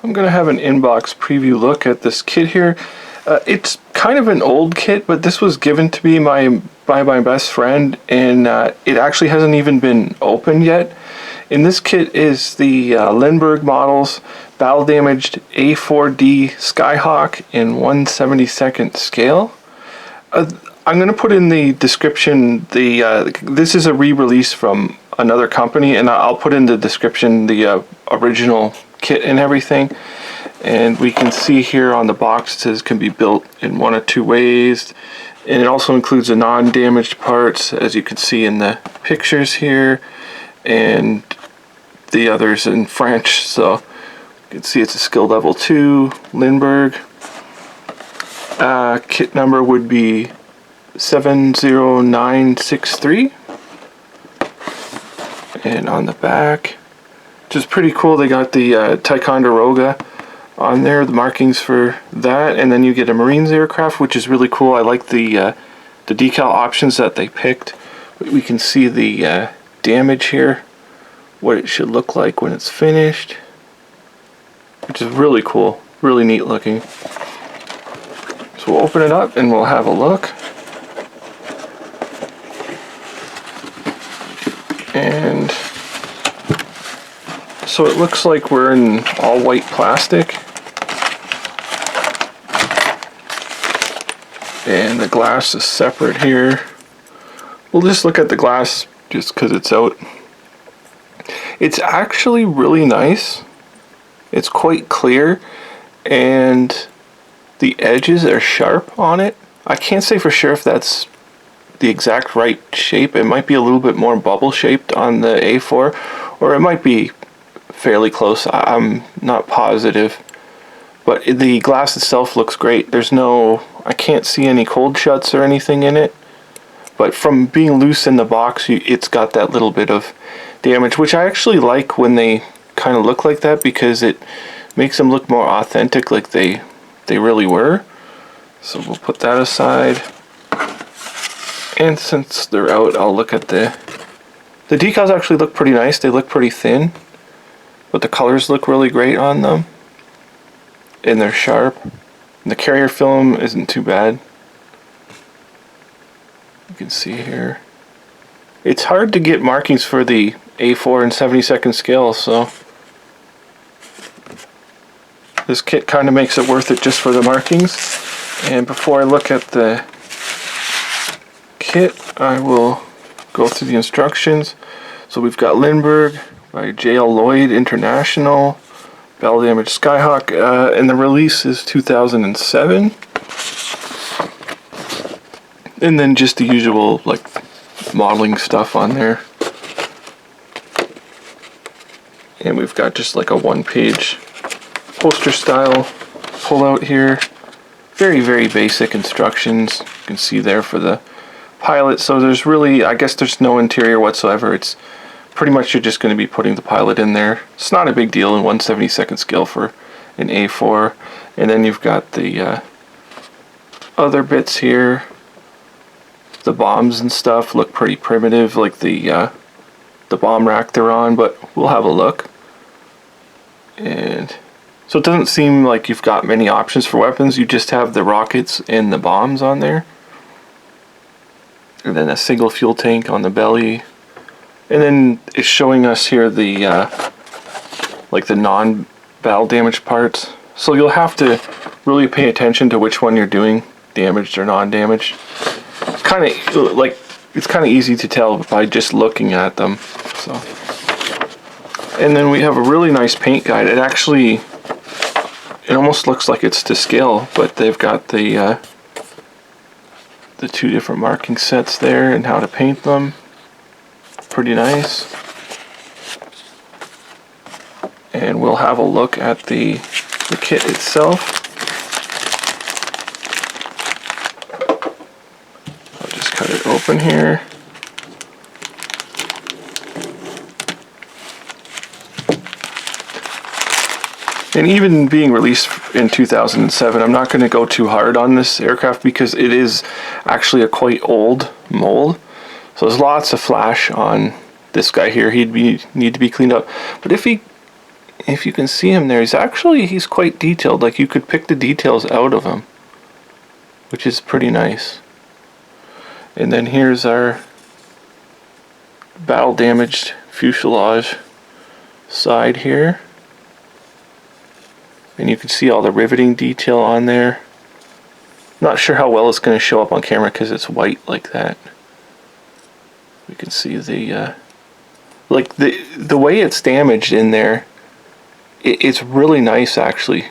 I'm going to have an inbox preview look at this kit here. It's kind of an old kit, but this was given to me by my best friend, and it actually hasn't even been opened yet. And this kit is the Lindberg models, battle damaged A4D Skyhawk in 1/72nd scale. I'm going to put in the description, this is a re-release from another company, and I'll put in the description the original kit and everything. And we can see here on the box it says can be built in one of two ways, and it also includes the non-damaged parts, as you can see in the pictures here, and the others in French. So you can see it's a skill level 2 Lindberg. Kit number would be 70963. And on the back, which is pretty cool, they got the Ticonderoga on there, the markings for that, and then you get a Marines aircraft, which is really cool. I like the decal options that they picked. We can see the damage here, what it should look like when it's finished, which is really cool, really neat looking. So we'll open it up and we'll have a look. And so it looks like we're in all white plastic, and the glass is separate here. We'll just look at the glass just because it's out. It's actually really nice. It's quite clear, and the edges are sharp on it. I can't say for sure if that's the exact right shape. It might be a little bit more bubble shaped on the A4, or it might be fairly close. I'm not positive, but the glass itself looks great. There's no, I can't see any cold shuts or anything in it, but from being loose in the box, it's got that little bit of damage, which I actually like when they kind of look like that, because it makes them look more authentic, like they really were. So we'll put that aside. And since they're out, I'll look at the decals. Actually look pretty nice. They look pretty thin, but the colors look really great on them, and they're sharp. And the carrier film isn't too bad. You can see here. It's hard to get markings for the A4 and 72nd scale, so this kit kind of makes it worth it just for the markings. And before I look at the kit, I will go through the instructions. So we've got Lindberg by J.L. Lloyd International, battle damaged Skyhawk, and the release is 2007. And then just the usual like modeling stuff on there. And we've got just like a one-page poster style pull-out here. Very, very basic instructions. You can see there for the pilot. So there's really, I guess there's no interior whatsoever. It's pretty much you're just going to be putting the pilot in there. It's not a big deal in 1/72nd scale for an A4. And then you've got the other bits here. The bombs and stuff look pretty primitive, like the bomb rack they're on, but we'll have a look. And so it doesn't seem like you've got many options for weapons. You just have the rockets and the bombs on there, and then a single fuel tank on the belly. And then it's showing us here the like the non-battle damaged parts. So you'll have to really pay attention to which one you're doing, damaged or non-damaged. It's kind of easy to tell by just looking at them. So, and then we have a really nice paint guide. It actually, it almost looks like it's to scale, but they've got the two different marking sets there and how to paint them. Pretty nice. And we'll have a look at the kit itself. I'll just cut it open here. And even being released in 2007, I'm not going to go too hard on this aircraft because it is actually a quite old mold. So there's lots of flash on this guy here. He'd need to be cleaned up. But if he if you can see him there, he's quite detailed. Like, you could pick the details out of him, which is pretty nice. And then here's our battle damaged fuselage side here. And you can see all the riveting detail on there. Not sure how well it's going to show up on camera because it's white like that. We can see the like the way it's damaged in there. It's really nice, actually.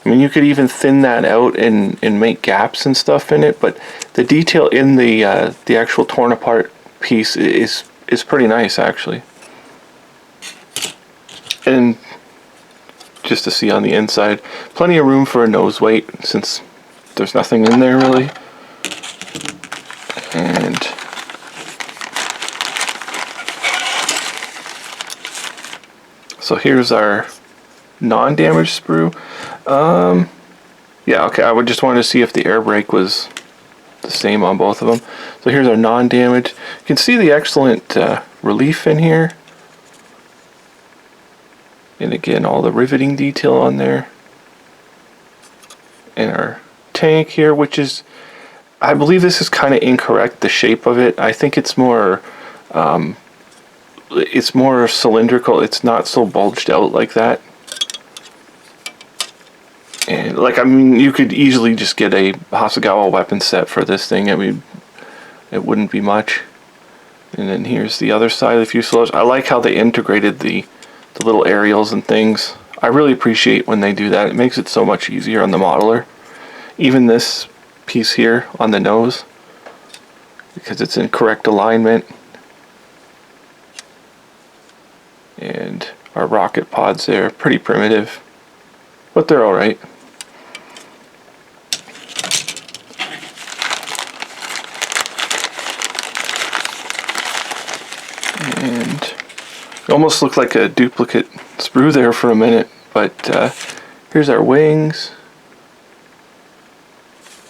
I mean, you could even thin that out and make gaps and stuff in it, but the detail in the actual torn apart piece is pretty nice, actually. And just to see on the inside, plenty of room for a nose weight since there's nothing in there really. And so here's our non-damaged sprue. Yeah, okay, I would just want to see if the air brake was the same on both of them. So here's our non-damage. You can see the excellent relief in here. And again, all the riveting detail on there. And our tank here, which is, I believe this is kind of incorrect, the shape of it. I think it's more cylindrical. It's not so bulged out like that. And like, I mean, you could easily just get a Hasegawa weapon set for this thing. I mean, it wouldn't be much. And then here's the other side of the fuselage. I like how they integrated the little aerials and things. I really appreciate when they do that. It makes it so much easier on the modeler. Even this piece here on the nose, because it's in correct alignment. And our rocket pods there, pretty primitive, but they're alright. And it almost looked like a duplicate sprue there for a minute, but here's our wings.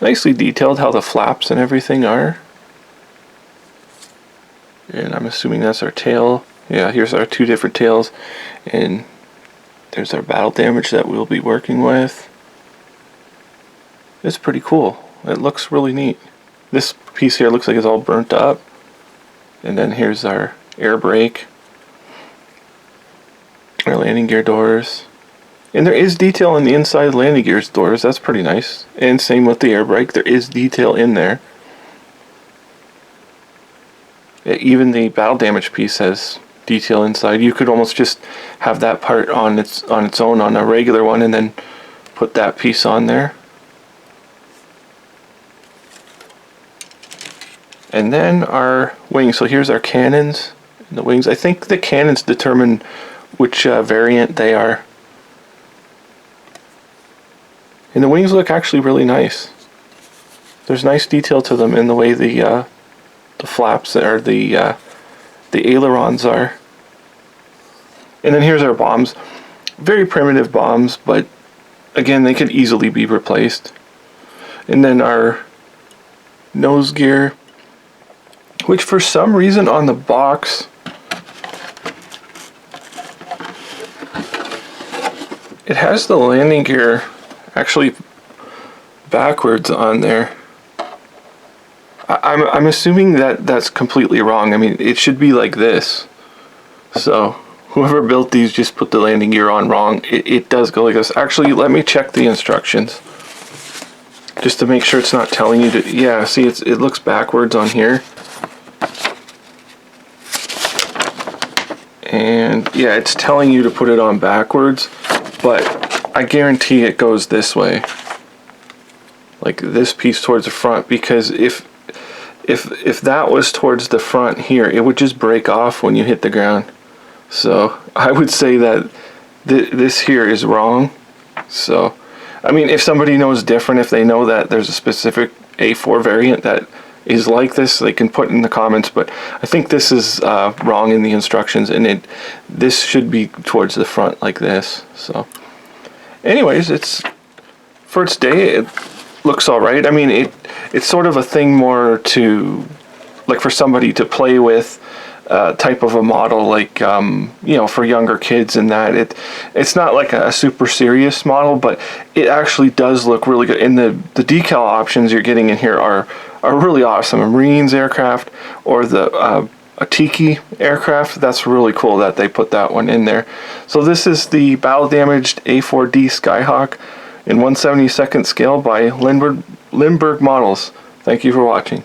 Nicely detailed how the flaps and everything are. And I'm assuming that's our tail. Yeah, here's our two different tails. And there's our battle damage that we'll be working with. It's pretty cool. It looks really neat. This piece here looks like it's all burnt up. And then here's our air brake. Our landing gear doors. And there is detail on the inside of the landing gear doors. That's pretty nice. And same with the air brake. There is detail in there. Even the battle damage piece has detail inside. You could almost just have that part on its own on a regular one and then put that piece on there. And then our wings. So here's our cannons and the wings. I think the cannons determine which variant they are. And the wings look actually really nice. There's nice detail to them in the way the flaps or the ailerons are. And then here's our bombs. Very primitive bombs, but again, they could easily be replaced. And then our nose gear, which for some reason on the box it has the landing gear actually backwards on there. I'm assuming that that's completely wrong. I mean, it should be like this. So whoever built these just put the landing gear on wrong. It does go like this. Actually, let me check the instructions just to make sure it's not telling you to. Yeah, see, it looks backwards on here. And yeah, it's telling you to put it on backwards, but I guarantee it goes this way, like this piece towards the front, because if that was towards the front here, it would just break off when you hit the ground. So I would say that this here is wrong. So I mean, if somebody knows different, if they know that there's a specific A4 variant that is like this, they can put in the comments, but I think this is wrong in the instructions, and this should be towards the front like this. So anyways, for its day, it looks alright. I mean, it's sort of a thing more to, like, for somebody to play with, type of a model, like you know, for younger kids and that. It's not like a super serious model, but it actually does look really good. And the decal options you're getting in here are really awesome. A Marines aircraft or the a Tiki aircraft. That's really cool that they put that one in there. So this is the battle damaged A4D Skyhawk in 1/72nd scale by Lindberg Models. Thank you for watching.